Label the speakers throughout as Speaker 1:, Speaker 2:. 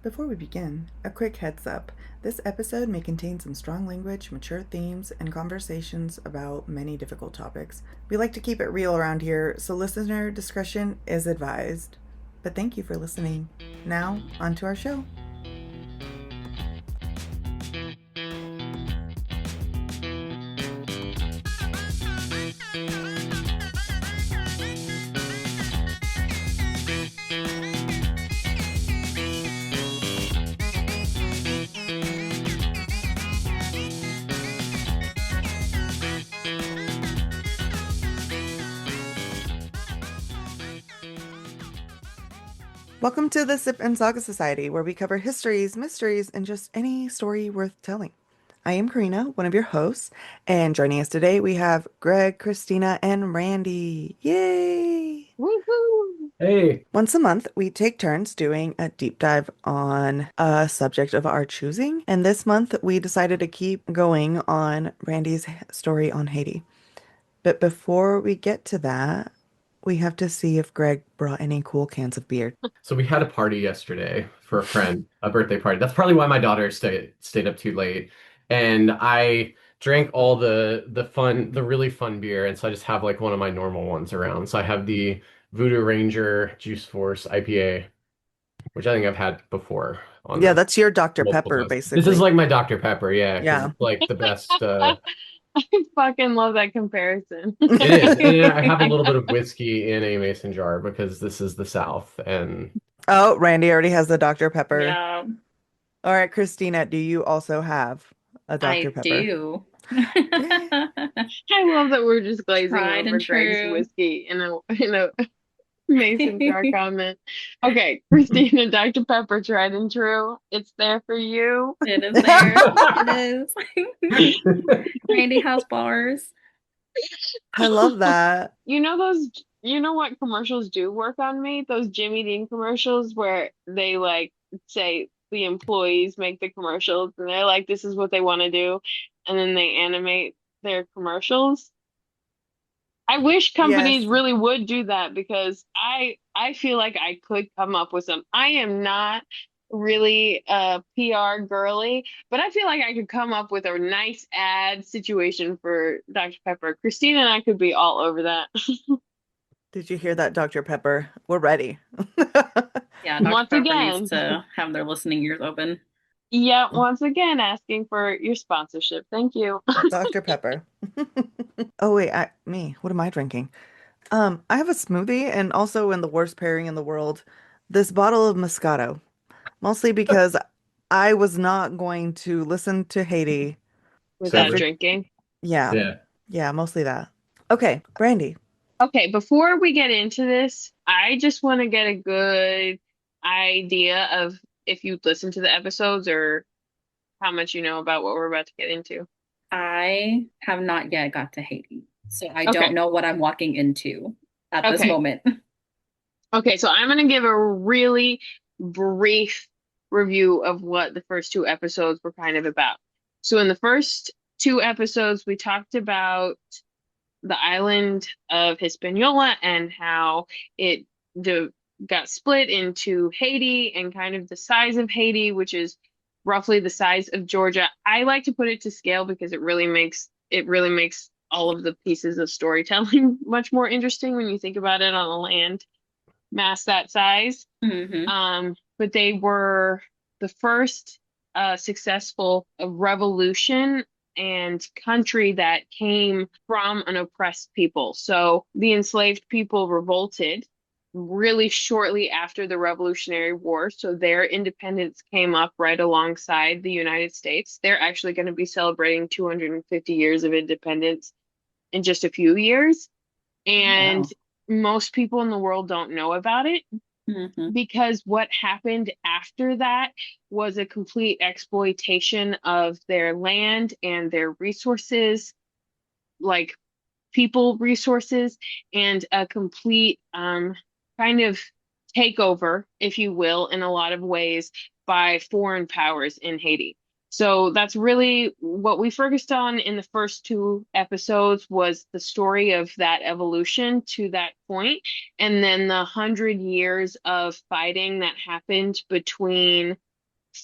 Speaker 1: Before we begin, a quick heads up. This episode may contain some strong language, mature themes, and conversations about many difficult topics. We like to keep it real around here, so listener discretion is advised. But thank you for listening. Now, on to our show. Welcome to the Sip and Saga Society, where we cover histories, mysteries, and just any story worth telling. I am Karina, one of your hosts, and joining us today we have Greg, Christina, and Randi. Yay!
Speaker 2: Woohoo!
Speaker 3: Hey,
Speaker 1: Once a month, we take turns doing a deep dive on a subject of our choosing, and this month we decided to keep going on Randi's story on Haiti. But before we get to that, we have to see if Greg brought any cool cans of beer.
Speaker 3: so we had a party yesterday for a friend, a birthday party. That's probably why my daughter stayed up too late. And I drank all the really fun beer, and so I just have like one of my normal ones around. So I have the Voodoo Ranger Juice Force IPA, which I think I've had before on
Speaker 1: Yeah,
Speaker 3: this
Speaker 1: that's your Dr.
Speaker 3: multiple
Speaker 1: Pepper,
Speaker 3: times. This is
Speaker 1: basically.
Speaker 3: like my Dr. Pepper, yeah, because
Speaker 1: Yeah.
Speaker 3: it's like the best.
Speaker 2: I fucking love that comparison.
Speaker 3: It is. And I have a little bit of whiskey in a mason jar because this is the South, and
Speaker 1: Oh, Randy already has the Dr. Pepper.
Speaker 4: Yeah,
Speaker 1: All right, Christina, do you also have a Dr.
Speaker 4: I
Speaker 1: Pepper?
Speaker 4: do.
Speaker 1: Yeah.
Speaker 2: I love that we're just glazing
Speaker 4: Tried
Speaker 2: over
Speaker 4: and
Speaker 2: Greg's
Speaker 4: true.
Speaker 2: whiskey in a mason jar comment. Okay, Christina, Dr. Pepper, tried and true. It's there for you.
Speaker 4: It is there. It is. Randy House bars.
Speaker 1: I love that.
Speaker 2: You know what commercials do work on me? Those Jimmy Dean commercials where they like say the employees make the commercials and they're like, this is what they want to do, and then they animate their commercials. I wish companies
Speaker 1: Yes.
Speaker 2: really would do that because I feel like I could come up with some. I am not really a PR girly, but I feel like I could come up with a nice ad situation for Dr. Pepper. Christina and I could be all over that.
Speaker 1: Did you hear that, Dr. Pepper? We're ready.
Speaker 4: Yeah, Dr.
Speaker 2: Once
Speaker 4: Pepper needs
Speaker 2: again,
Speaker 4: to have their listening ears open.
Speaker 2: yeah, once again asking for your sponsorship. Thank you.
Speaker 1: Dr. Pepper. Oh wait, me. What am I drinking? I have a smoothie and also in the worst pairing in the world, this bottle of Moscato. Mostly because I was not going to listen to Haiti
Speaker 2: Without
Speaker 1: after,
Speaker 3: sober.
Speaker 2: drinking.
Speaker 1: yeah,
Speaker 3: Yeah.
Speaker 1: yeah, mostly that. Okay, Brandy.
Speaker 2: Okay, before we get into this, I just want to get a good idea of if you listen to the episodes or how much you know about what we're about to get into.
Speaker 4: I have not yet got to Haiti, so I don't
Speaker 2: Okay.
Speaker 4: know what I'm walking into at this
Speaker 2: Okay.
Speaker 4: moment.
Speaker 2: Okay, so I'm going to give a really brief review of what the first two episodes were kind of about. So in the first two episodes, we talked about the island of Hispaniola and how it the, got split into Haiti and kind of the size of Haiti, which is roughly the size of Georgia. I like to put it to scale because it really makes all of the pieces of storytelling much more interesting when you think about it on a land mass that size.
Speaker 4: Hmm.
Speaker 2: But they were the first successful revolution and country that came from an oppressed people. So the enslaved people revolted really shortly after the Revolutionary War. So their independence came up right alongside the United States. They're actually going to be celebrating 250 years of independence in just a few years. And
Speaker 4: Wow.
Speaker 2: most people in the world don't know about it
Speaker 4: Hmm.
Speaker 2: because what happened after that was a complete exploitation of their land and their resources, like people resources, and a complete kind of takeover, if you will, in a lot of ways by foreign powers in Haiti. So that's really what we focused on in the first two episodes was the story of that evolution to that point, and then the 100 years of fighting that happened between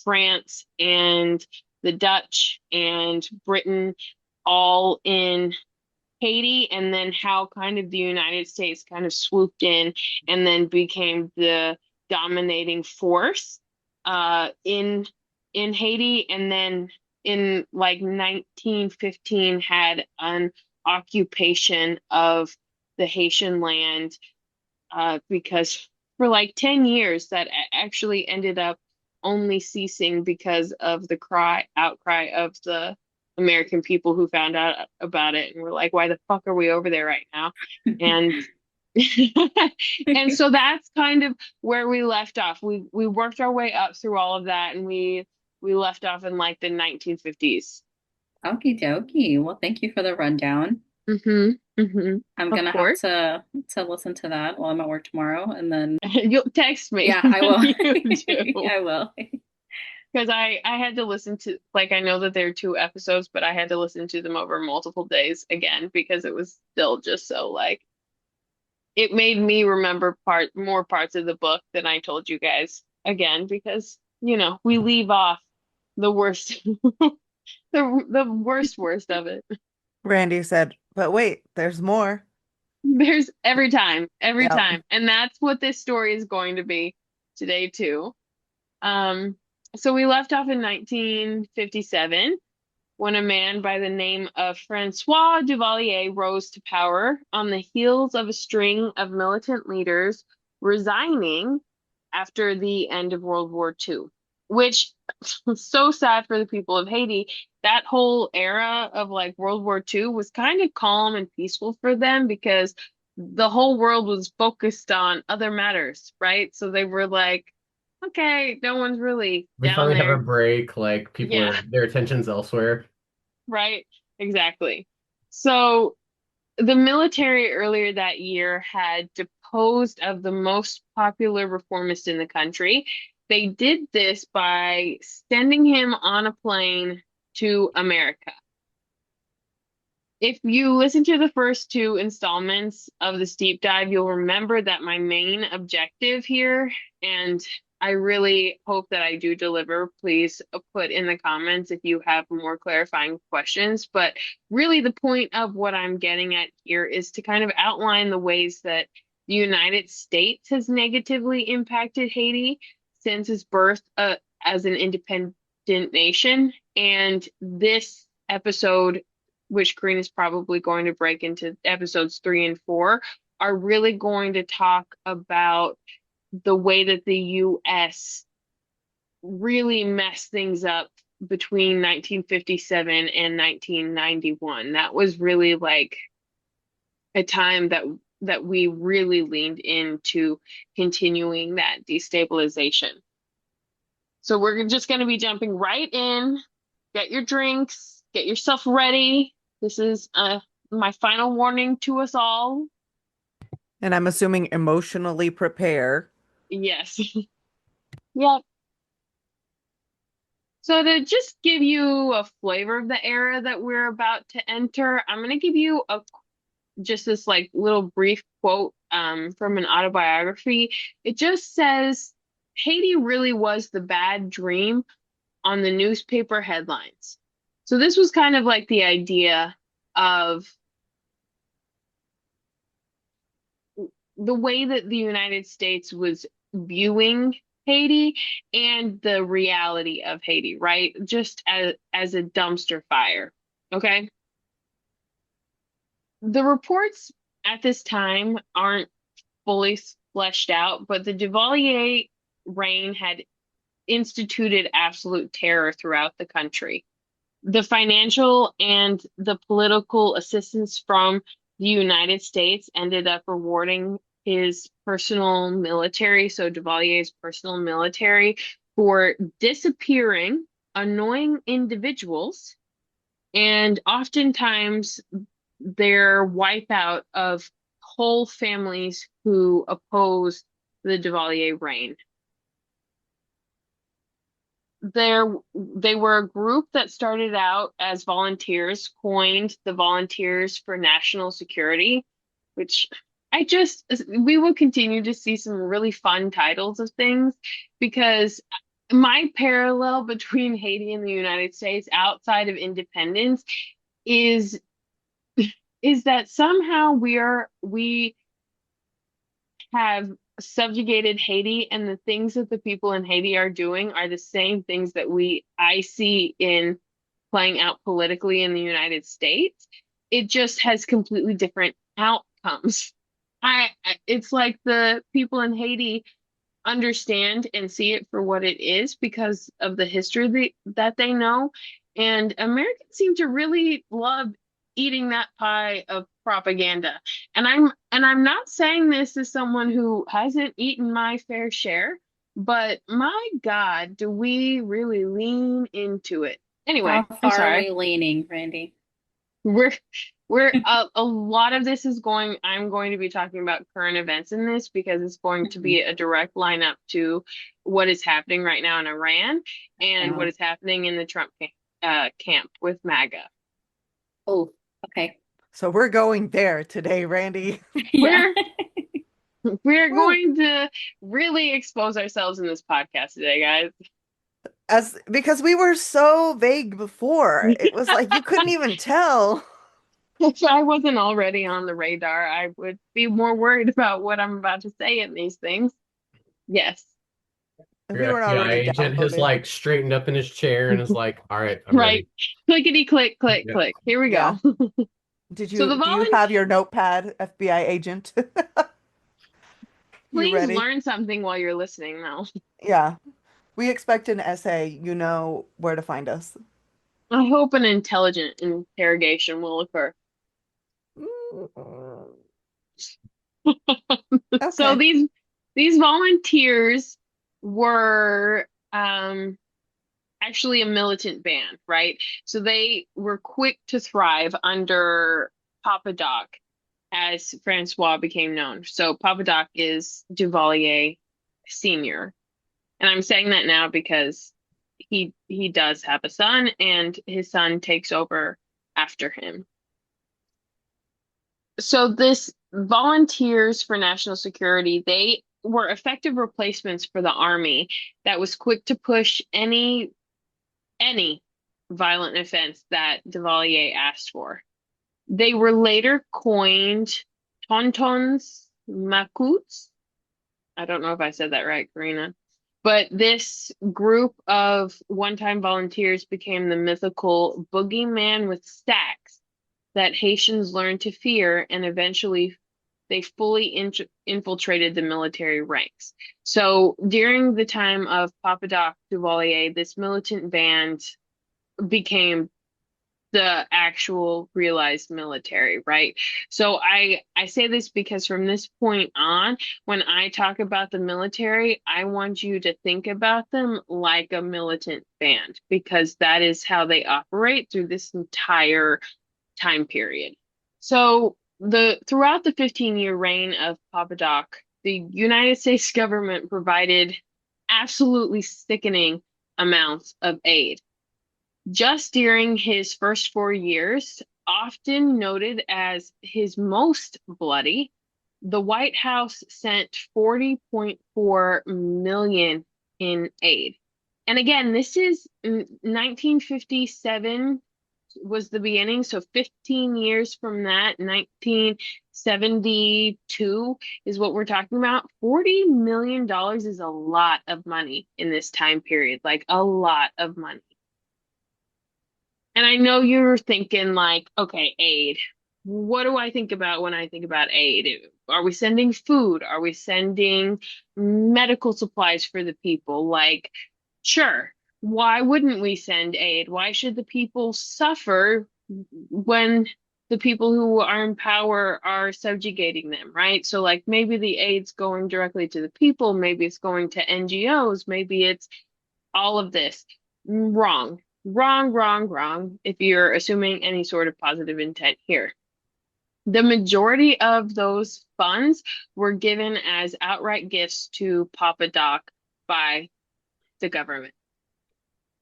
Speaker 2: France and the Dutch and Britain all in Haiti, and then how kind of the United States kind of swooped in and then became the dominating force in Haiti, and then in like 1915 had an occupation of the Haitian land because for like 10 years that actually ended up only ceasing because of the outcry of the American people who found out about it and were like, why the fuck are we over there right now? And and so that's kind of where we left off. We worked our way up through all of that, and we left off in like the 1950s.
Speaker 4: Okie dokie. Well, thank you for the rundown.
Speaker 2: Mm-hmm. Mm-hmm.
Speaker 4: I'm
Speaker 2: Of
Speaker 4: gonna have
Speaker 2: course.
Speaker 4: to listen to that while I'm at work tomorrow, and then
Speaker 2: You'll text me
Speaker 4: yeah, I
Speaker 2: when
Speaker 4: will.
Speaker 2: you do.
Speaker 4: I will.
Speaker 2: Because I had to listen to, like, I know that there are two episodes, but I had to listen to them over multiple days again because it was still just so like it made me remember more parts of the book than I told you guys again because we leave off the worst the worst of it.
Speaker 1: Randy said, but wait, there's more.
Speaker 2: There's every
Speaker 1: Yep.
Speaker 2: time. And that's what this story is going to be today too. Um, so we left off in 1957 when a man by the name of François Duvalier rose to power on the heels of a string of militant leaders resigning after the end of World War II, which was so sad for the people of Haiti. That whole era of like World War II was kind of calm and peaceful for them because the whole world was focused on other matters, right? So they were like, okay, no one's really
Speaker 3: We
Speaker 2: down
Speaker 3: finally have a
Speaker 2: there.
Speaker 3: break, like people
Speaker 2: Yeah,
Speaker 3: are their attention's elsewhere.
Speaker 2: right. Exactly. So the military earlier that year had deposed of the most popular reformist in the country. They did this by sending him on a plane to America. If you listen to the first two installments of this deep dive, you'll remember that my main objective here, and I really hope that I do deliver. Please put in the comments if you have more clarifying questions. But really, the point of what I'm getting at here is to kind of outline the ways that the United States has negatively impacted Haiti since its birth as an independent nation. And this episode, which Karina is probably going to break into episodes 3 and 4, are really going to talk about the way that the US really messed things up between 1957 and 1991. That was really like a time that we really leaned into continuing that destabilization. So we're just going to be jumping right in. Get your drinks, get yourself ready. This is my final warning to us all.
Speaker 1: And I'm assuming emotionally prepare.
Speaker 2: Yes. Yep. So to just give you a flavor of the era that we're about to enter, I'm going to give you just this like little brief quote from an autobiography. It just says Haiti really was the bad dream on the newspaper headlines. So this was kind of like the idea of the way that the United States was viewing Haiti and the reality of Haiti, right? Just as a dumpster fire. Okay. The reports at this time aren't fully fleshed out, but the Duvalier reign had instituted absolute terror throughout the country. The financial and the political assistance from the United States ended up rewarding his personal military, so Duvalier's personal military, for disappearing annoying individuals and oftentimes their wipeout of whole families who opposed the Duvalier reign. They were a group that started out as volunteers, coined the Volunteers for National Security, which we will continue to see some really fun titles of things because my parallel between Haiti and the United States outside of independence is is that somehow we have subjugated Haiti, and the things that the people in Haiti are doing are the same things that we I see in playing out politically in the United States. It just has completely different outcomes. It's like the people in Haiti understand and see it for what it is because of the history that they know. And Americans seem to really love eating that pie of propaganda. And I'm not saying this as someone who hasn't eaten my fair share, but my God, do we really lean into it?
Speaker 4: How
Speaker 2: Anyway, I'm
Speaker 4: far are
Speaker 2: sorry.
Speaker 4: we leaning, Randy?
Speaker 2: We're a lot of this is going, I'm going to be talking about current events in this because it's going to
Speaker 4: Mhm.
Speaker 2: be a direct lineup to what is happening right now in Iran and
Speaker 4: Okay.
Speaker 2: what is happening in the Trump camp with MAGA.
Speaker 4: Oh, okay.
Speaker 1: So we're going there today, Randy.
Speaker 4: Yeah.
Speaker 2: We're we're
Speaker 1: Woo.
Speaker 2: going to really expose ourselves in this podcast today, guys.
Speaker 1: As because we were so vague before. It was like you couldn't even tell.
Speaker 2: If I wasn't already on the radar, I would be more worried about what I'm about to say in these things. Yes,
Speaker 1: If we
Speaker 3: Your
Speaker 1: weren't
Speaker 3: FBI
Speaker 1: already
Speaker 3: agent has
Speaker 1: downloaded.
Speaker 3: like straightened up in his chair and is like, all right, I'm
Speaker 2: right.
Speaker 3: ready.
Speaker 2: Clickety click, click,
Speaker 3: Yeah.
Speaker 2: click. Here we
Speaker 1: Yeah.
Speaker 2: go.
Speaker 1: Did
Speaker 2: So
Speaker 1: you
Speaker 2: the
Speaker 1: do you have your notepad, FBI agent? You
Speaker 2: please
Speaker 1: ready?
Speaker 2: learn something while you're listening, though.
Speaker 1: Yeah. We expect an essay. You know where to find us.
Speaker 2: I hope an intelligent interrogation will occur. So
Speaker 1: Okay.
Speaker 2: these volunteers were actually a militant band, right? So they were quick to thrive under Papa Doc, as François became known. So Papa Doc is Duvalier Senior, and I'm saying that now because he does have a son, and his son takes over after him. So this volunteers for national security, they were effective replacements for the army that was quick to push any violent offense that Duvalier asked for. They were later coined tontons macoutes. I don't know if I said that right, Karina. But this group of one-time volunteers became the mythical boogeyman with stacks that Haitians learned to fear, and eventually they fully infiltrated the military ranks. So during the time of Papa Doc Duvalier, this militant band became the actual realized military, right? So I say this because from this point on, when I talk about the military, I want you to think about them like a militant band because that is how they operate through this entire time period. So the throughout the 15-year reign of Papa Doc, the United States government provided absolutely sickening amounts of aid. Just during his first 4 years, often noted as his most bloody, the White House sent 40.4 million in aid. And again, this is 1957 was the beginning. So 15 years from that, 1972 is what we're talking about. $40 million is a lot of money in this time period, like a lot of money. And I know you're thinking like, okay, aid. What do I think about when I think about aid? Are we sending food? Are we sending medical supplies for the people? Like, sure. Why wouldn't we send aid? Why should the people suffer when the people who are in power are subjugating them, right? So like maybe the aid's going directly to the people, maybe it's going to NGOs, maybe it's all of this. Wrong. Wrong, wrong, wrong, if you're assuming any sort of positive intent here. The majority of those funds were given as outright gifts to Papa Doc by the government.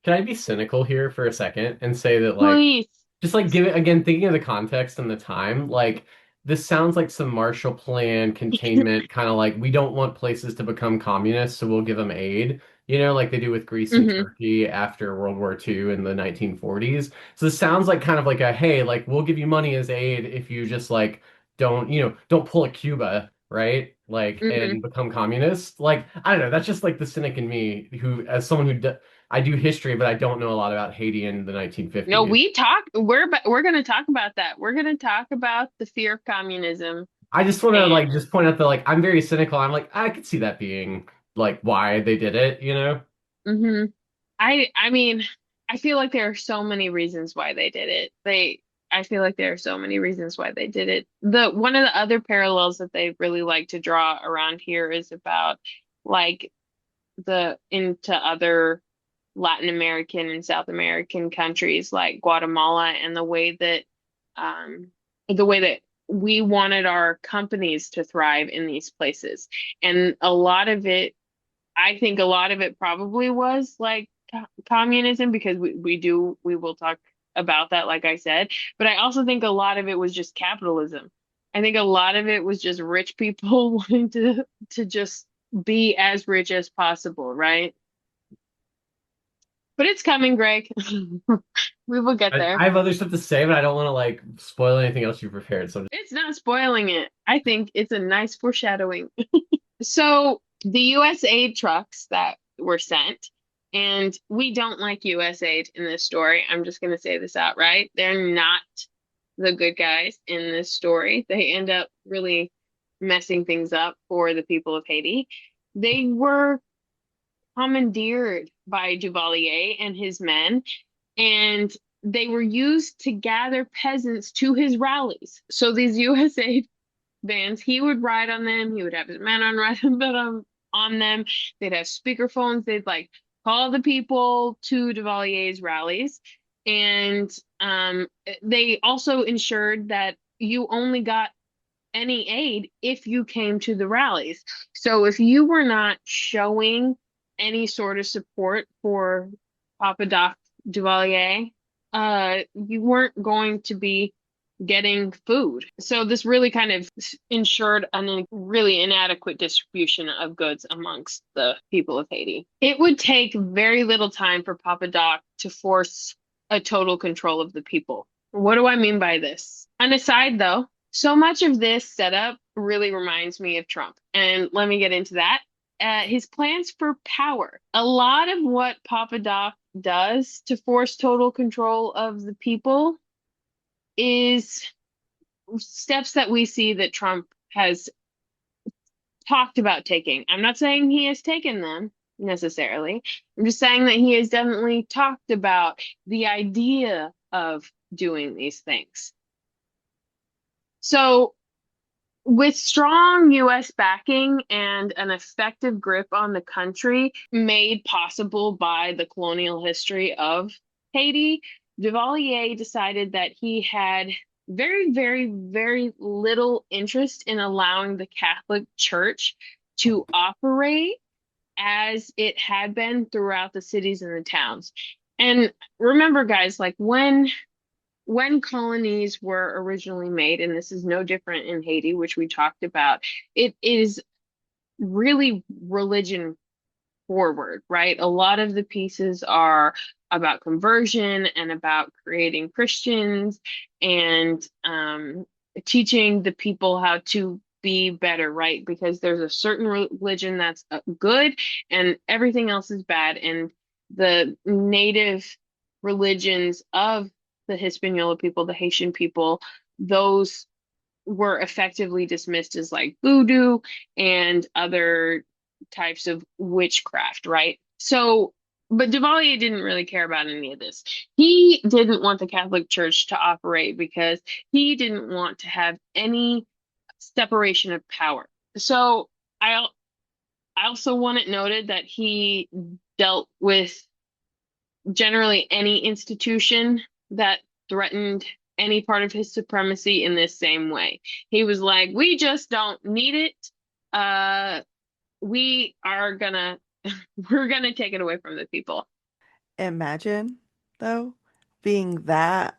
Speaker 3: Can I be cynical here for a second and say that like
Speaker 2: Please.
Speaker 3: just like give it again, thinking of the context and the time, like this sounds like some Marshall Plan containment kind of like we don't want places to become communist, so we'll give them aid like they do with Greece and
Speaker 2: Hmm.
Speaker 3: Turkey after World War II in the 1940s. So this sounds like kind of like a, hey, like we'll give you money as aid if you just like don't pull a Cuba, right? Like
Speaker 2: Hmm.
Speaker 3: and become communist. Like I don't know, that's just like the cynic in me who as someone I do history, but I don't know a lot about Haiti in the
Speaker 2: No,
Speaker 3: 1950s.
Speaker 2: we're going to talk about that. We're going to talk about the fear of communism.
Speaker 3: I just want to like
Speaker 2: And
Speaker 3: just point out that like I'm very cynical. I'm like I could see that being like why they did it.
Speaker 2: hmm I mean, I feel like there are so many reasons why they did it. I feel like there are so many reasons why they did it. The one of the other parallels that they really like to draw around here is about like the into other Latin American and South American countries like Guatemala and um the way that we wanted our companies to thrive in these places. And a lot of it, I think a lot of it probably was like communism because we will talk about that like I said, but I also think a lot of it was just capitalism. I think a lot of it was just rich people wanting to just be as rich as possible, right? But it's coming, Greg. We will get there.
Speaker 3: I have other stuff to say, but I don't want to like spoil anything else you prepared. So
Speaker 2: It's not spoiling it. I think it's a nice foreshadowing. So the US aid trucks that were sent, and we don't like US aid in this story. I'm just going to say this outright. They're not the good guys in this story. They end up really messing things up for the people of Haiti. They were commandeered by Duvalier and his men, and they were used to gather peasants to his rallies. So these USA vans, he would ride on them. He would have his men on ride on them. They'd have speakerphones. They'd like call the people to Duvalier's rallies, and they also ensured that you only got any aid if you came to the rallies. So if you were not showing any sort of support for Papa Doc Duvalier, you weren't going to be getting food. So this really kind of ensured a really inadequate distribution of goods amongst the people of Haiti. It would take very little time for Papa Doc to force a total control of the people. What do I mean by this? An aside though, so much of this setup really reminds me of Trump. And let me get into that. His plans for power. A lot of what Papa Doc does to force total control of the people is steps that we see that Trump has talked about taking. I'm not saying he has taken them necessarily. I'm just saying that he has definitely talked about the idea of doing these things. So, with strong US backing and an effective grip on the country made possible by the colonial history of Haiti, Duvalier decided that he had very, very, very little interest in allowing the Catholic Church to operate as it had been throughout the cities and the towns. And remember, guys, like when colonies were originally made, and this is no different in Haiti, which we talked about, it is really religion forward, right? A lot of the pieces are about conversion and about creating Christians and teaching the people how to be better, right? Because there's a certain religion that's good and everything else is bad. And the native religions of the Hispaniola people, the Haitian people, those were effectively dismissed as like voodoo and other types of witchcraft, right? So, but Duvalier didn't really care about any of this. He didn't want the Catholic Church to operate because he didn't want to have any separation of power. So, I also want it noted that he dealt with generally any institution that threatened any part of his supremacy in this same way. He was like, we just don't need it. Uh, we are gonna, we're gonna take it away from the people.
Speaker 1: Imagine, though, being that,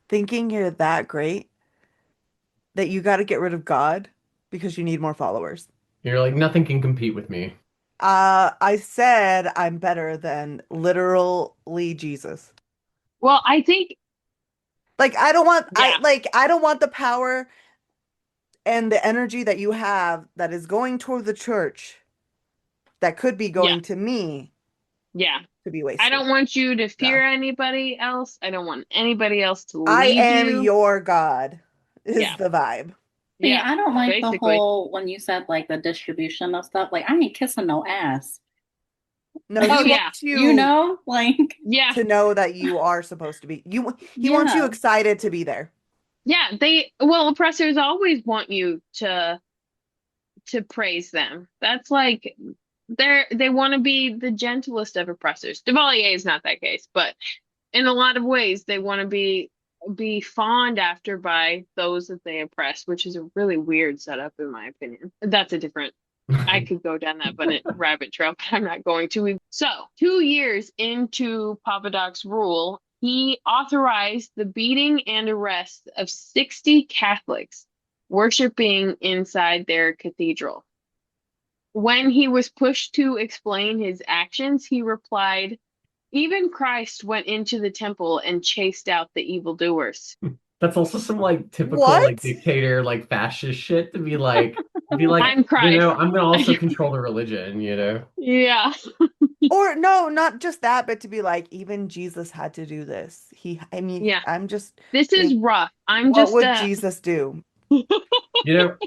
Speaker 1: thinking you're that great that you got to get rid of God because you need more followers.
Speaker 3: you're like nothing can compete with me.
Speaker 1: I said I'm better than literally Jesus.
Speaker 2: Well, I think,
Speaker 1: Like I don't want
Speaker 2: yeah,
Speaker 1: I don't want the power and the energy that you have that is going toward the church that could be
Speaker 2: yeah,
Speaker 1: going to me
Speaker 2: yeah.
Speaker 1: to be
Speaker 2: I
Speaker 1: wasted.
Speaker 2: don't want you to
Speaker 1: No.
Speaker 2: fear anybody else. I don't want anybody else to
Speaker 1: I
Speaker 2: lead
Speaker 1: am
Speaker 2: you.
Speaker 1: your God is
Speaker 2: Yeah,
Speaker 1: the vibe.
Speaker 4: See,
Speaker 2: yeah,
Speaker 4: I don't like the
Speaker 2: basically.
Speaker 4: whole when you said like the distribution of stuff. Like, I ain't kissing no ass.
Speaker 1: No,
Speaker 2: Oh
Speaker 1: he
Speaker 2: yeah,
Speaker 1: wants
Speaker 4: You
Speaker 1: you
Speaker 4: know, like,
Speaker 2: yeah,
Speaker 1: to know that you are supposed to be. He wants you
Speaker 4: yeah.
Speaker 1: excited to be there.
Speaker 2: yeah. Well, oppressors always want you to praise them. That's like they want to be the gentlest of oppressors. Duvalier is not that case, but in a lot of ways they want to be fawned after by those that they oppress, which is a really weird setup in my opinion. That's a different I could go down that but rabbit trail, but I'm not going to. So, 2 years into Papa Doc's rule, he authorized the beating and arrest of 60 Catholics worshiping inside their cathedral. When he was pushed to explain his actions, he replied, "Even Christ went into the temple and chased out the evildoers."
Speaker 3: That's also some like typical like
Speaker 1: What?
Speaker 3: dictator like fascist shit to be like,
Speaker 2: I'm Christ.
Speaker 3: I'm gonna also control the religion, you know?
Speaker 2: Yeah.
Speaker 1: Or no, not just that, but to be like, even Jesus had to do this. I mean,
Speaker 2: Yeah.
Speaker 1: I'm just
Speaker 2: This is
Speaker 1: think,
Speaker 2: rough. I'm
Speaker 1: what
Speaker 2: just
Speaker 1: would Jesus do?
Speaker 3: You know,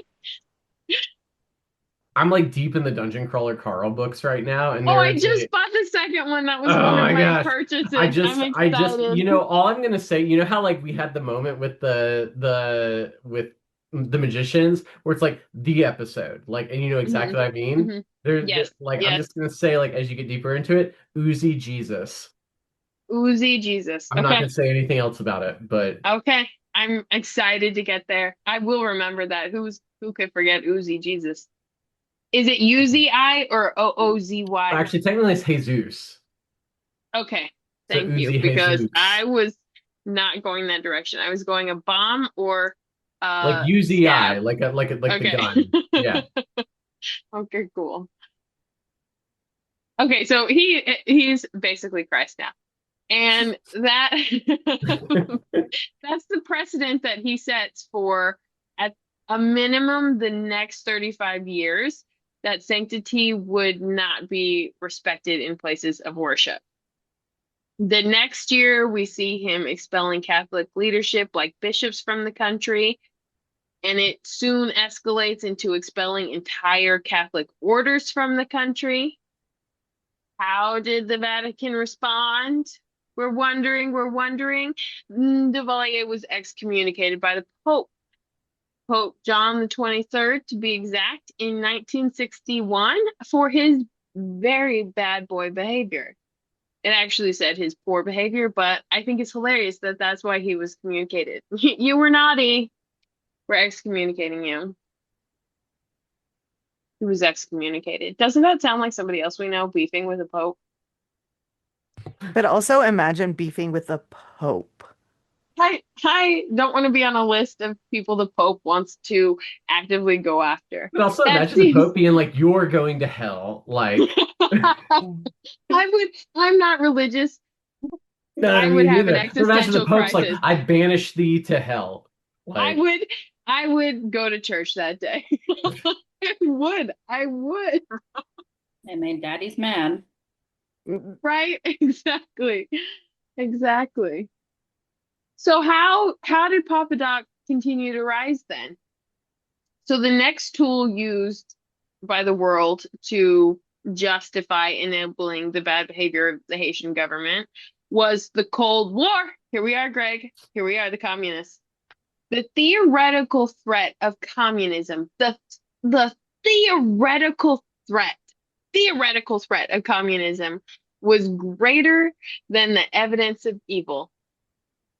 Speaker 3: I'm like deep in the Dungeon Crawler Carl books right now, and
Speaker 2: Oh,
Speaker 3: there
Speaker 2: I
Speaker 3: is
Speaker 2: just
Speaker 3: a
Speaker 2: bought the second one. That was
Speaker 3: oh
Speaker 2: one of
Speaker 3: my
Speaker 2: my
Speaker 3: gosh.
Speaker 2: purchases. I'm
Speaker 3: You
Speaker 2: excited.
Speaker 3: know, all I'm gonna say, you know how like we had the moment with the magicians where it's like the episode, like, and you know
Speaker 2: Hmm.
Speaker 3: exactly what I mean?
Speaker 2: Hmm.
Speaker 3: There
Speaker 2: Yes.
Speaker 3: like I'm
Speaker 2: Yes.
Speaker 3: just gonna say like as you get deeper into it, Oozy Jesus.
Speaker 2: Uzi Jesus.
Speaker 3: I'm not
Speaker 2: Okay.
Speaker 3: gonna say anything else about it, but
Speaker 2: Okay. I'm excited to get there. I will remember that. Who could forget Uzi Jesus? Is it UZI or OOZY?
Speaker 3: actually technically it's Jesus.
Speaker 2: Okay.
Speaker 3: So
Speaker 2: Thank you.
Speaker 3: Uzi
Speaker 2: Because
Speaker 3: Jesus.
Speaker 2: I was not going that direction. I was going a bomb or
Speaker 3: Like UZI,
Speaker 2: stab.
Speaker 3: like the
Speaker 2: Okay.
Speaker 3: gun. Yeah.
Speaker 2: Okay, cool. Okay, so he's basically Christ now. And that that's the precedent that he sets for at a minimum the next 35 years that sanctity would not be respected in places of worship. The next year, we see him expelling Catholic leadership like bishops from the country, and it soon escalates into expelling entire Catholic orders from the country. How did the Vatican respond? We're wondering. Duvalier was excommunicated by the Pope, Pope John the 23rd, to be exact, in 1961 for his very bad boy behavior. It actually said his poor behavior, but I think it's hilarious that that's why he was communicated. You were naughty. We're excommunicating you. He was excommunicated. Doesn't that sound like somebody else we know beefing with a pope?
Speaker 1: But also imagine beefing with the Pope.
Speaker 2: I don't want to be on a list of people the Pope wants to actively go after.
Speaker 3: But also
Speaker 2: That
Speaker 3: imagine the
Speaker 2: seems
Speaker 3: Pope being like, "You're going to hell." Like,
Speaker 2: I'm not religious, but
Speaker 3: no,
Speaker 2: I
Speaker 3: me
Speaker 2: would have an
Speaker 3: neither. But imagine the
Speaker 2: existential
Speaker 3: Pope's like,
Speaker 2: crisis.
Speaker 3: "I banish thee to hell."
Speaker 2: I
Speaker 3: Like,
Speaker 2: would I would go to church that day. I would. I would.
Speaker 4: It made daddy's mad.
Speaker 2: Right? Exactly. Exactly. So how did Papa Doc continue to rise then? So the next tool used by the world to justify enabling the bad behavior of the Haitian government was the Cold War. Here we are, Greg. Here we are, the communists. The theoretical threat of communism, the theoretical threat, theoretical threat of communism was greater than the evidence of evil.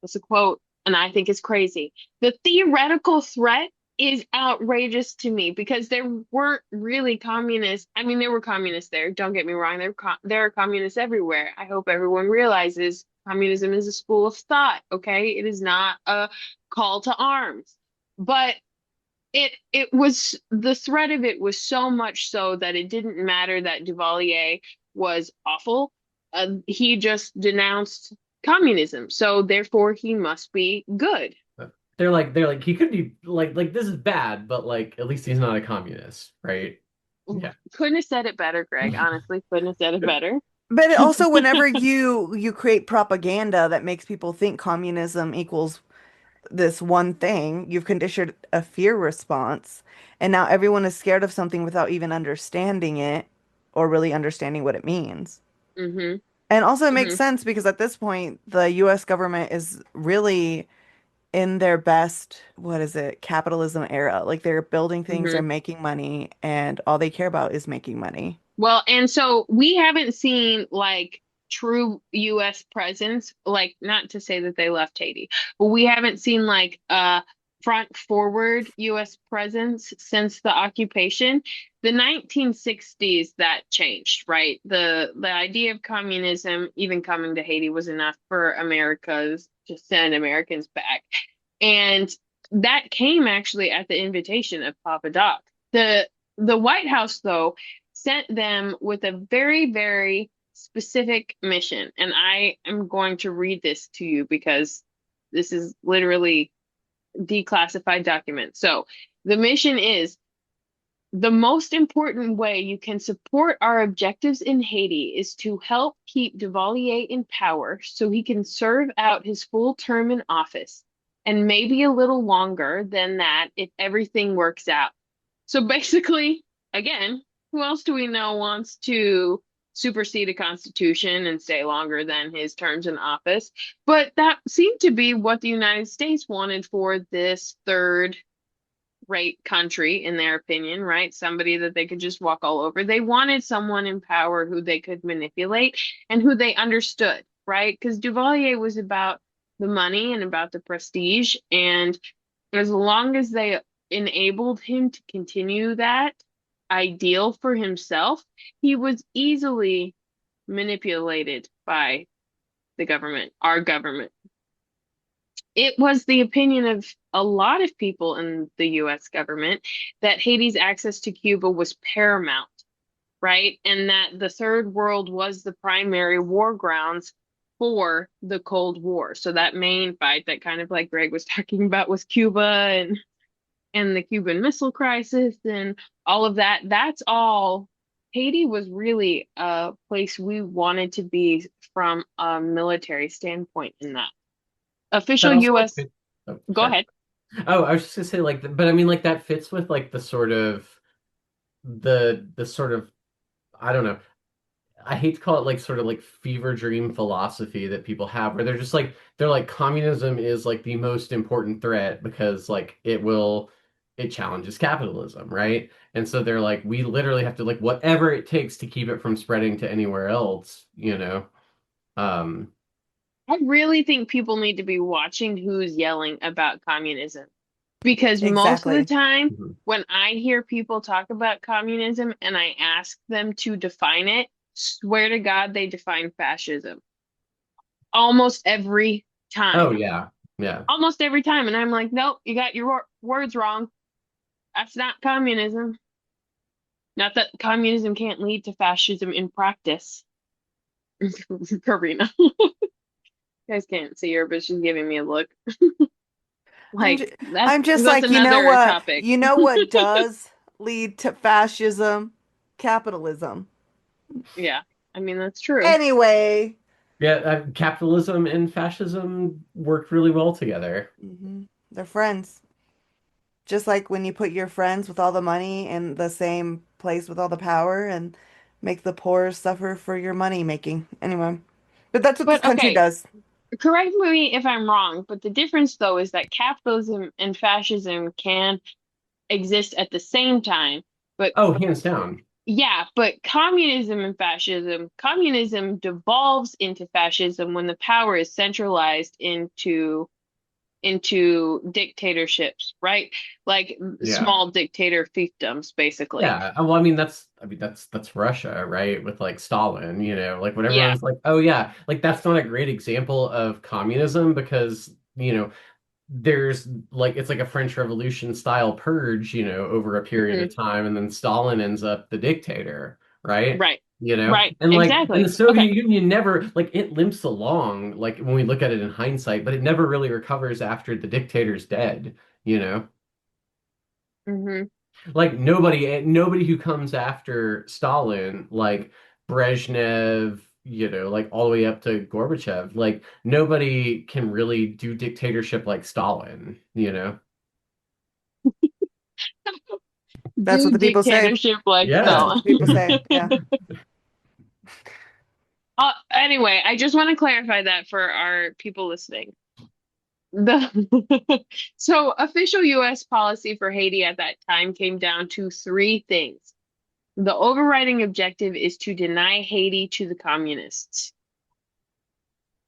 Speaker 2: That's a quote, and I think it's crazy. The theoretical threat is outrageous to me because there weren't really communists. I mean, there were communists there. Don't get me wrong. There are communists everywhere. I hope everyone realizes communism is a school of thought. Okay, it is not a call to arms. But it was the threat of it was so much so that it didn't matter that Duvalier was awful. He just denounced communism, so therefore he must be good.
Speaker 3: They're like he could be like this is bad, but like at least he's not a communist, right? Yeah.
Speaker 2: Couldn't have said it better, Greg. Honestly, couldn't have said it better.
Speaker 1: But it also, whenever you create propaganda that makes people think communism equals this one thing, you've conditioned a fear response, and now everyone is scared of something without even understanding it or really understanding what it means.
Speaker 2: Hmm.
Speaker 1: And also, it makes
Speaker 2: Hmm.
Speaker 1: sense because at this point, the US government is really in their best, what is it, capitalism era. Like they're building things,
Speaker 2: Hmm.
Speaker 1: they're making money, and all they care about is making money.
Speaker 2: Well, and so we haven't seen like true US presence, like not to say that they left Haiti, but we haven't seen like a front forward US presence since the occupation. The 1960s that changed, right? The idea of communism even coming to Haiti was enough for Americas to send Americans back. And that came actually at the invitation of Papa Doc. The White House, though, sent them with a very, very specific mission. And I am going to read this to you because this is literally declassified document. So the mission is the most important way you can support our objectives in Haiti is to help keep Duvalier in power so he can serve out his full term in office and maybe a little longer than that if everything works out. So basically, again, who else do we know wants to supersede a constitution and stay longer than his terms in office? But that seemed to be what the United States wanted for this third rate country, in their opinion, right? Somebody that they could just walk all over. They wanted someone in power who they could manipulate and who they understood, right? Because Duvalier was about the money and about the prestige. And as long as they enabled him to continue that ideal for himself, he was easily manipulated by the government, our government. It was the opinion of a lot of people in the US government that Haiti's access to Cuba was paramount, right? And that the Third World was the primary war grounds for the Cold War. So that main fight that kind of like Greg was talking about was Cuba and the Cuban Missile Crisis and all of that. That's all. Haiti was really a place we wanted to be from a military standpoint in that. Official
Speaker 3: That also like
Speaker 2: US,
Speaker 3: fits. Oh,
Speaker 2: go
Speaker 3: sorry.
Speaker 2: ahead.
Speaker 3: Oh, I was just gonna say like, but I mean like that fits with like the sort of the sort of I don't know. I hate to call it like sort of like fever dream philosophy that people have where they're just like they're like communism is like the most important threat because like it challenges capitalism, right? And so they're like we literally have to like whatever it takes to keep it from spreading to anywhere else, you know. Um
Speaker 2: I really think people need to be watching who's yelling about communism because most of the
Speaker 1: Exactly.
Speaker 2: time,
Speaker 3: mhm.
Speaker 2: when I hear people talk about communism and I ask them to define it, swear to God, they define fascism almost every
Speaker 3: Oh
Speaker 2: time.
Speaker 3: yeah. Yeah.
Speaker 2: Almost every time. And I'm like, nope, you got your words wrong. That's not communism. Not that communism can't lead to fascism in practice. Karina. You guys can't see her, but she's giving me a look.
Speaker 1: I'm
Speaker 2: Like
Speaker 1: just,
Speaker 2: that's
Speaker 1: I'm just
Speaker 2: that's
Speaker 1: like, you know
Speaker 2: another
Speaker 1: what?
Speaker 2: topic.
Speaker 1: You know what does lead to fascism? Capitalism.
Speaker 2: Yeah, I mean that's true.
Speaker 1: Anyway,
Speaker 3: Yeah, capitalism and fascism worked really well together.
Speaker 1: they're friends. Just like when you put your friends with all the money in the same place with all the power and make the poor suffer for your money making. Anyway, but that's what this
Speaker 2: But
Speaker 1: country
Speaker 2: okay,
Speaker 1: does.
Speaker 2: correct me if I'm wrong, but the difference though is that capitalism and fascism can exist at the same time. But
Speaker 3: Oh, hands down.
Speaker 2: yeah, but communism devolves into fascism when the power is centralized into dictatorships, right? Like
Speaker 3: Yeah.
Speaker 2: small dictator fiefdoms, basically.
Speaker 3: Yeah, well, I mean that's Russia, right? With like Stalin, you know, like when
Speaker 2: Yeah.
Speaker 3: everyone's like, oh yeah, like that's not a great example of communism because, you know, there's like it's like a French Revolution style purge, over a period
Speaker 2: Hmm.
Speaker 3: of time, and then Stalin ends up the dictator, right?
Speaker 2: Right. Right.
Speaker 3: And the
Speaker 2: Exactly. Okay.
Speaker 3: Soviet Union never like it limps along, like when we look at it in hindsight, but it never really recovers after the dictator's dead, you know?
Speaker 2: Hmm.
Speaker 3: Like nobody who comes after Stalin, like Brezhnev, like all the way up to Gorbachev, like nobody can really do dictatorship like Stalin, you know?
Speaker 1: That's what
Speaker 2: Do
Speaker 1: the people say.
Speaker 2: dictatorship like
Speaker 1: That's
Speaker 3: Yeah.
Speaker 1: what
Speaker 2: Stalin.
Speaker 1: the people say. Yeah.
Speaker 2: Anyway, I just want to clarify that for our people listening. So official U.S. policy for Haiti at that time came down to three things. The overriding objective is to deny Haiti to the communists.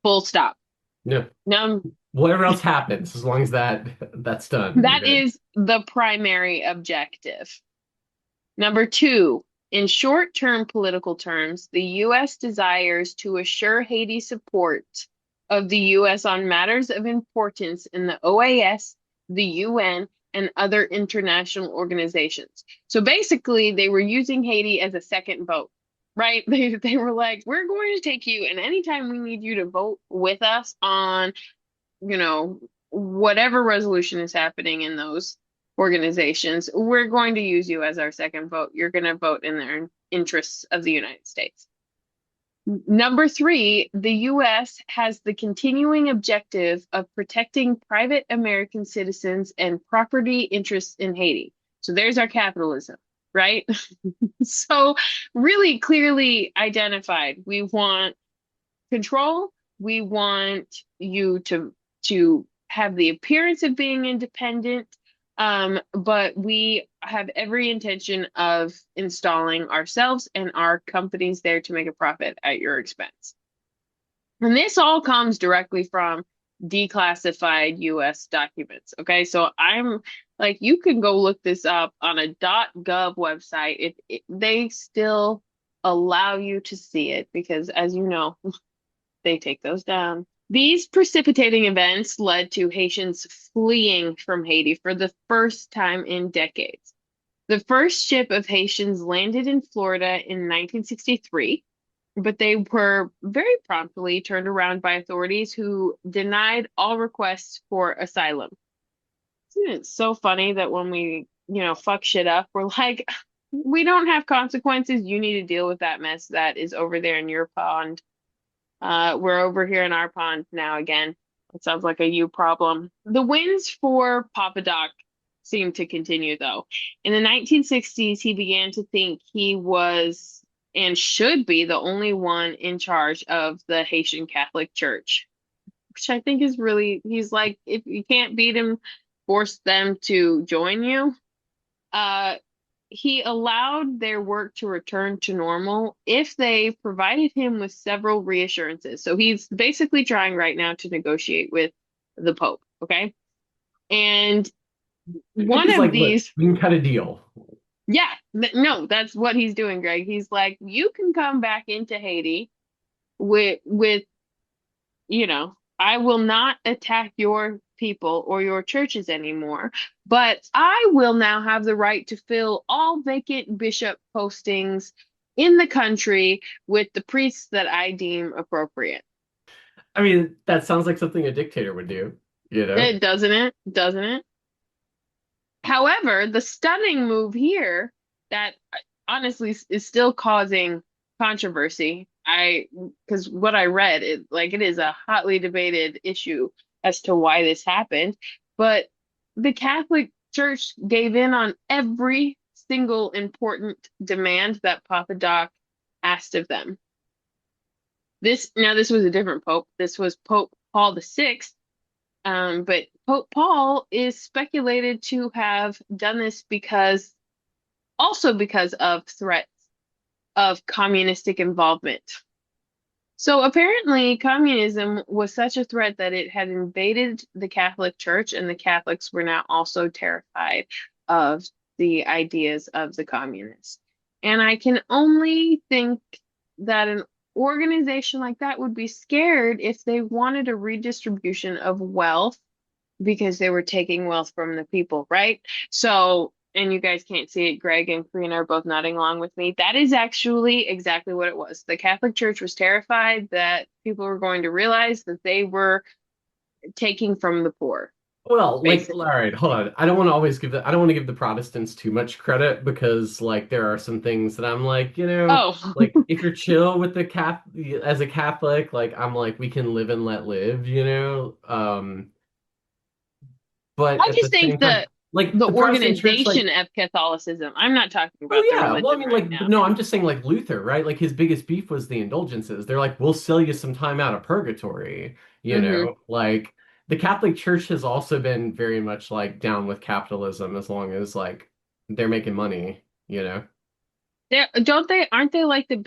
Speaker 2: Full stop.
Speaker 3: Yeah.
Speaker 2: Now,
Speaker 3: Whatever else happens, as long as that's done, we're
Speaker 2: that
Speaker 3: good.
Speaker 2: is the primary objective. Number two, in short-term political terms, the U.S. desires to assure Haiti support of the U.S. on matters of importance in the OAS, the UN, and other international organizations. So basically, they were using Haiti as a second vote, right? They were like, we're going to take you, and anytime we need you to vote with us on, you know, whatever resolution is happening in those organizations, we're going to use you as our second vote. You're going to vote in the interests of the United States. Number three, the U.S. has the continuing objective of protecting private American citizens and property interests in Haiti. So there's our capitalism, right? So really clearly identified. We want control. We want you to have the appearance of being independent, but we have every intention of installing ourselves and our companies there to make a profit at your expense. And this all comes directly from declassified US documents. Okay, so I'm like, you can go look this up on a .gov website. They still allow you to see it because, as you know, they take those down. These precipitating events led to Haitians fleeing from Haiti for the first time in decades. The first ship of Haitians landed in Florida in 1963, but they were very promptly turned around by authorities who denied all requests for asylum. Isn't it so funny that when we, fuck shit up, we're like, we don't have consequences. You need to deal with that mess that is over there in your pond. We're over here in our pond now again. It sounds like a you problem. The wins for Papa Doc seem to continue, though. In the 1960s, he began to think he was and should be the only one in charge of the Haitian Catholic Church, which I think is really, he's like, if you can't beat him, force them to join you. Uh, he allowed their work to return to normal if they provided him with several reassurances. So he's basically trying right now to negotiate with the Pope, okay? And one
Speaker 3: He's
Speaker 2: of
Speaker 3: like, look,
Speaker 2: these,
Speaker 3: we can cut a deal.
Speaker 2: yeah, no, that's what he's doing, Greg. He's like, you can come back into Haiti with I will not attack your people or your churches anymore, but I will now have the right to fill all vacant bishop postings in the country with the priests that I deem appropriate.
Speaker 3: I mean, that sounds like something a dictator would do, you know?
Speaker 2: It doesn't it? Doesn't it? However, the stunning move here that honestly is still causing controversy. Because what I read, it is a hotly debated issue as to why this happened. But the Catholic Church gave in on every single important demand that Papa Doc asked of them. This was a different pope. This was Pope Paul VI. But Pope Paul is speculated to have done this because of threats of communistic involvement. So apparently, communism was such a threat that it had invaded the Catholic Church, and the Catholics were now also terrified of the ideas of the communists. And I can only think that an organization like that would be scared if they wanted a redistribution of wealth because they were taking wealth from the people, right? So, and you guys can't see it, Greg and Karina are both nodding along with me. That is actually exactly what it was. The Catholic Church was terrified that people were going to realize that they were taking from the poor,
Speaker 3: Well, like, all
Speaker 2: basically.
Speaker 3: right, hold on. I don't want to give the Protestants too much credit because, like, there are some things that I'm like,
Speaker 2: Oh,
Speaker 3: like if you're chill with the Catholic as a Catholic, like, I'm like, we can live and let live. But
Speaker 2: I
Speaker 3: at
Speaker 2: just
Speaker 3: the
Speaker 2: think
Speaker 3: same time, like
Speaker 2: the
Speaker 3: the Protestant church, like,
Speaker 2: organization of Catholicism. I'm not talking
Speaker 3: oh
Speaker 2: about the
Speaker 3: yeah, well, I
Speaker 2: religion
Speaker 3: mean,
Speaker 2: right
Speaker 3: like,
Speaker 2: now.
Speaker 3: but no, I'm just saying, like Luther, right? Like his biggest beef was the indulgences. They're like, we'll sell you some time out of purgatory,
Speaker 2: Hmm.
Speaker 3: Like the Catholic Church has also been very much like down with capitalism as long as like they're making money.
Speaker 2: Don't they, aren't they like the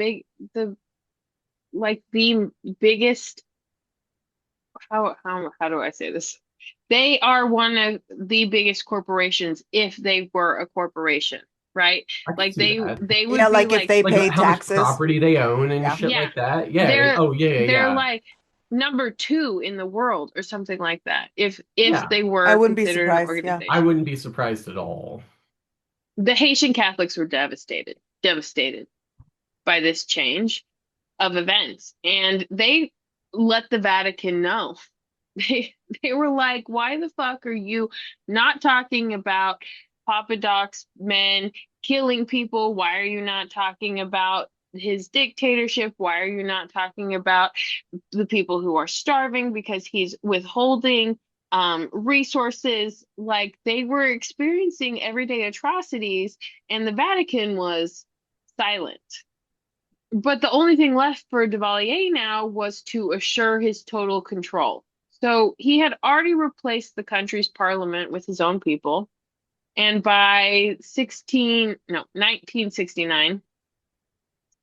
Speaker 2: biggest, how do I say this? They are one of the biggest corporations if they were a corporation, right?
Speaker 3: I could
Speaker 2: Like
Speaker 3: see
Speaker 2: they
Speaker 3: that.
Speaker 2: they
Speaker 1: Yeah,
Speaker 2: would be
Speaker 1: like if
Speaker 2: like,
Speaker 1: they
Speaker 3: Like
Speaker 1: paid
Speaker 3: how much
Speaker 1: taxes.
Speaker 3: property they own and
Speaker 1: Yeah.
Speaker 3: shit
Speaker 2: yeah,
Speaker 3: like that. Yeah.
Speaker 2: they're
Speaker 3: Oh yeah, yeah,
Speaker 2: they're
Speaker 3: yeah.
Speaker 2: like number two in the world or something like that if
Speaker 3: Yeah.
Speaker 2: they
Speaker 1: I
Speaker 2: were
Speaker 1: wouldn't be
Speaker 2: considered an
Speaker 1: surprised. Yeah.
Speaker 3: I
Speaker 2: organization.
Speaker 3: wouldn't be surprised at all.
Speaker 2: The Haitian Catholics were devastated by this change of events. And they let the Vatican know. They were like, why the fuck are you not talking about Papa Doc's men killing people? Why are you not talking about his dictatorship? Why are you not talking about the people who are starving because he's withholding resources? Like they were experiencing everyday atrocities, and the Vatican was silent. But the only thing left for Duvalier now was to assure his total control. So he had already replaced the country's parliament with his own people, and by 1969,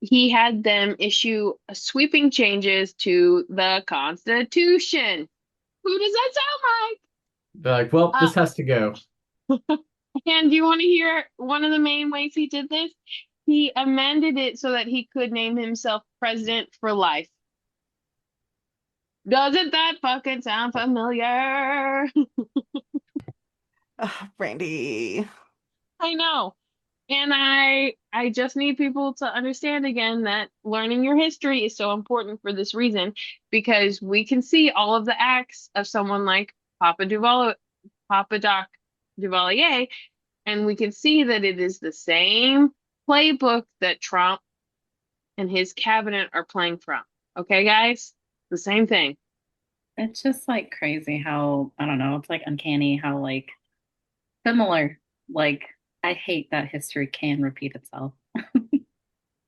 Speaker 2: he had them issue sweeping changes to the Constitution. Who does that sound
Speaker 3: They're like, well,
Speaker 2: like?
Speaker 3: this has to go.
Speaker 2: And do you want to hear one of the main ways he did this? He amended it so that he could name himself president for life. Doesn't that fucking sound familiar?
Speaker 1: Brandy.
Speaker 2: I know. And I just need people to understand again that learning your history is so important for this reason, because we can see all of the acts of someone like Papa Doc Duvalier, and we can see that it is the same playbook that Trump and his cabinet are playing from. Okay, guys? The same thing.
Speaker 4: It's just like crazy how, I don't know, it's like uncanny how like similar, like I hate that history can repeat itself.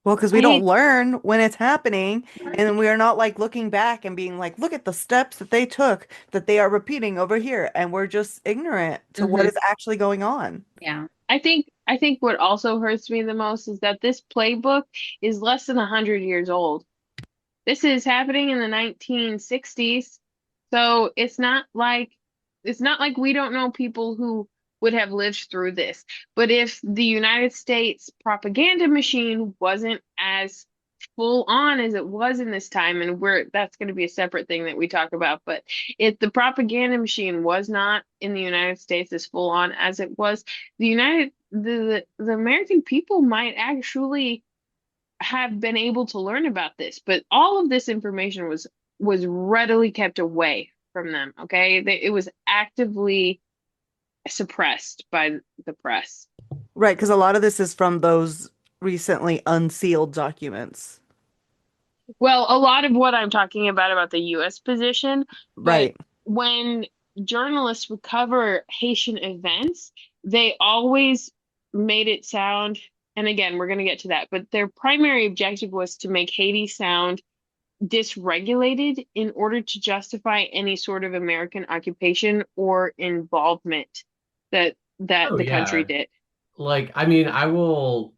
Speaker 1: Well, because we don't
Speaker 2: Right?
Speaker 1: learn when it's happening, and we are not like looking back and being like, look at the steps that they took that they are repeating over here, and we're just ignorant to what
Speaker 2: Hmm.
Speaker 1: is actually going on.
Speaker 4: Yeah.
Speaker 2: I think what also hurts me the most is that this playbook is less than 100 years old. This is happening in the 1960s. So it's not like we don't know people who would have lived through this. But if the United States propaganda machine wasn't as full on as it was in this time, and that's going to be a separate thing that we talk about, but if the propaganda machine was not in the United States as full on as it was, the American people might actually have been able to learn about this, but all of this information was readily kept away from them. Okay, it was actively suppressed by the press.
Speaker 1: Right, because a lot of this is from those recently unsealed documents.
Speaker 2: Well, a lot of what I'm talking about the U.S. position, but
Speaker 1: Right.
Speaker 2: when journalists would cover Haitian events, they always made it sound, and again, we're going to get to that, but their primary objective was to make Haiti sound dysregulated in order to justify any sort of American occupation or involvement that
Speaker 3: Oh
Speaker 2: the country
Speaker 3: yeah.
Speaker 2: did.
Speaker 3: Like, I mean, I will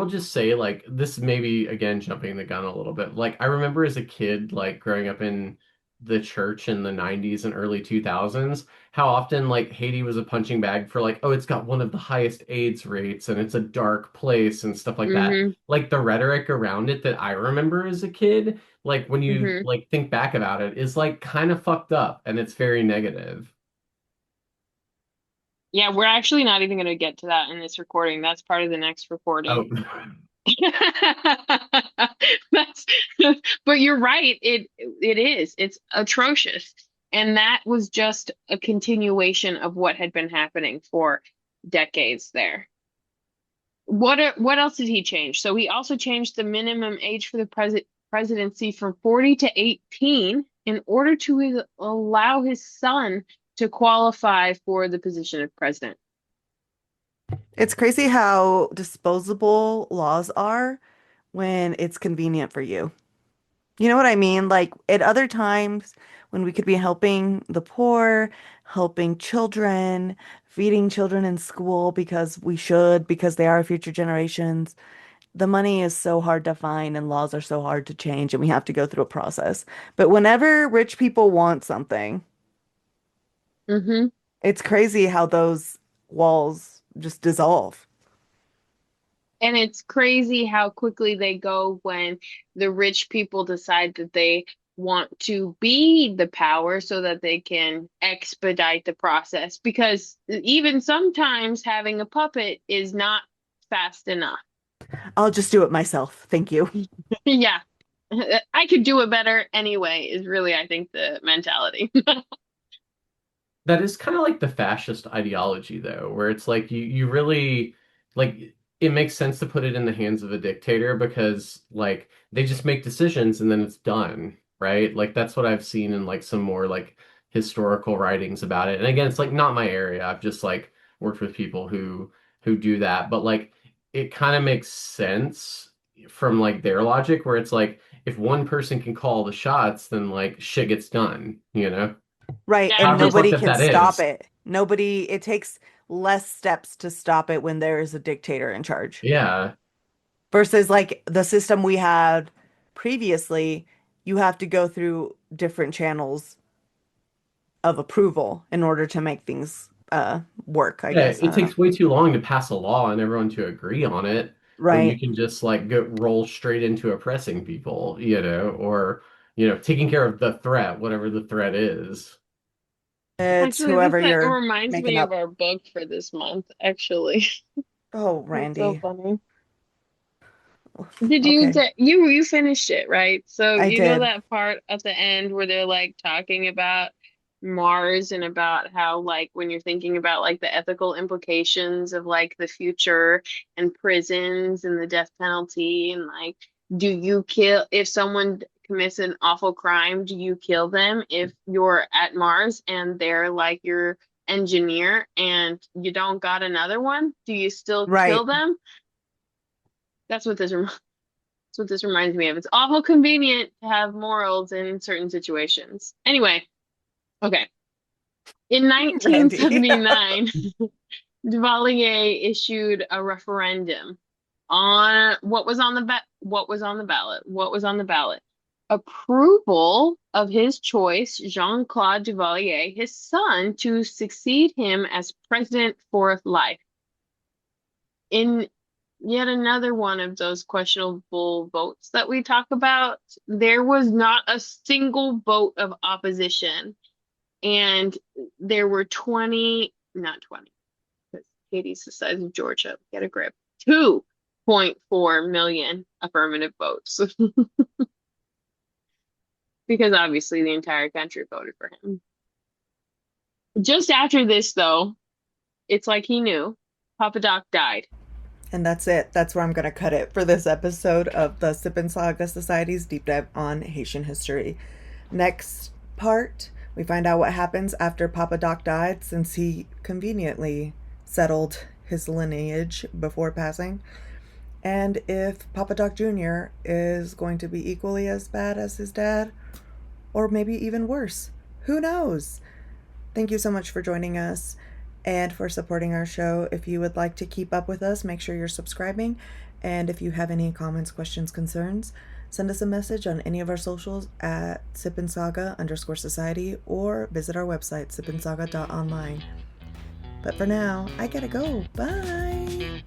Speaker 3: just say, like, this may be again jumping the gun a little bit. Like, I remember as a kid, like growing up in the church in the 90s and early 2000s, how often like Haiti was a punching bag for like, oh, it's got one of the highest AIDS rates and it's a dark place and stuff like that.
Speaker 2: Hmm.
Speaker 3: Like the rhetoric around it that I remember as a kid, like when you
Speaker 2: Hmm.
Speaker 3: like think back about it, is like kind of fucked up and it's very negative.
Speaker 2: Yeah, we're actually not even going to get to that in this recording. That's part of the next
Speaker 3: Oh,
Speaker 2: recording. That's, but you're right. It is. It's atrocious. And that was just a continuation of what had been happening for decades there. What else did he change? So he also changed the minimum age for the presidency from 40 to 18 in order to allow his son to qualify for the position of president.
Speaker 1: It's crazy how disposable laws are when it's convenient for you. You know what I mean? Like at other times when we could be helping the poor, helping children, feeding children in school because we should, because they are future generations, the money is so hard to find and laws are so hard to change and we have to go through a process. But whenever rich people want something,
Speaker 2: Hmm.
Speaker 1: it's crazy how those walls just dissolve.
Speaker 2: And it's crazy how quickly they go when the rich people decide that they want to be the power so that they can expedite the process. Because even sometimes having a puppet is not fast enough.
Speaker 1: I'll just do it myself. Thank you.
Speaker 2: Yeah. I could do it better anyway, is really, I think, the mentality.
Speaker 3: that is kind of like the fascist ideology, though, where it's like you really like it makes sense to put it in the hands of a dictator because like they just make decisions and then it's done, right? Like that's what I've seen in like some more like historical writings about it. And again, it's like not my area. I've just like worked with people who do that, but like it kind of makes sense from like their logic where it's like if one person can call the shots, then like shit gets done, you know?
Speaker 1: Right.
Speaker 2: Yeah,
Speaker 1: And
Speaker 3: However
Speaker 2: this
Speaker 3: fucked
Speaker 1: nobody
Speaker 3: up
Speaker 1: can
Speaker 3: that
Speaker 1: stop
Speaker 3: is.
Speaker 1: it. Nobody, it takes less steps to stop it when there is a dictator in charge.
Speaker 3: Yeah.
Speaker 1: Versus like the system we had previously, you have to go through different channels of approval in order to make things work, I
Speaker 3: Yeah,
Speaker 1: guess. I
Speaker 3: it
Speaker 1: don't know.
Speaker 3: takes way too long to pass a law and everyone to agree on it when you
Speaker 1: Right.
Speaker 3: can just like go roll straight into oppressing people, or taking care of the threat, whatever the threat is.
Speaker 1: It's
Speaker 2: actually this
Speaker 1: whoever you're
Speaker 2: reminds
Speaker 1: making
Speaker 2: me of
Speaker 1: up.
Speaker 2: our book for this month, actually.
Speaker 1: Oh,
Speaker 2: That's so
Speaker 1: Randy.
Speaker 2: funny. Did you
Speaker 1: Okay.
Speaker 2: get you finished it, right? So
Speaker 1: I
Speaker 2: you know
Speaker 1: did.
Speaker 2: that part at the end where they're like talking about Mars and about how like when you're thinking about like the ethical implications of like the future and prisons and the death penalty and like do you kill if someone commits an awful crime, do you kill them if you're at Mars and they're like your engineer and you don't got another one? Do you still kill
Speaker 1: Right.
Speaker 2: them? That's what this reminds That's what this reminds me of. It's awful convenient to have morals in certain situations. Anyway, okay. In
Speaker 1: Randy.
Speaker 2: 1979, Duvalier issued a referendum on what was on the ballot. What was on the ballot? Approval of his choice, Jean-Claude Duvalier, his son, to succeed him as president for life. In yet another one of those questionable votes that we talk about, there was not a single vote of opposition. And there were 20, not 20, because Haiti's the size of Georgia. Get a grip. 2.4 million affirmative votes. Because obviously the entire country voted for him. Just after this, though, it's like he knew. Papa Doc died.
Speaker 1: And that's it. That's where I'm going to cut it for this episode of the Sippin Saga Society's deep dive on Haitian history. Next part, we find out what happens after Papa Doc died since he conveniently settled his lineage before passing. And if Papa Doc Jr. is going to be equally as bad as his dad, or maybe even worse. Who knows? Thank you so much for joining us and for supporting our show. If you would like to keep up with us, make sure you're subscribing. And if you have any comments, questions, concerns, send us a message on any of our socials at sipandsaga_society or visit our website, sipandsaga.online. But for now, I gotta go. Bye!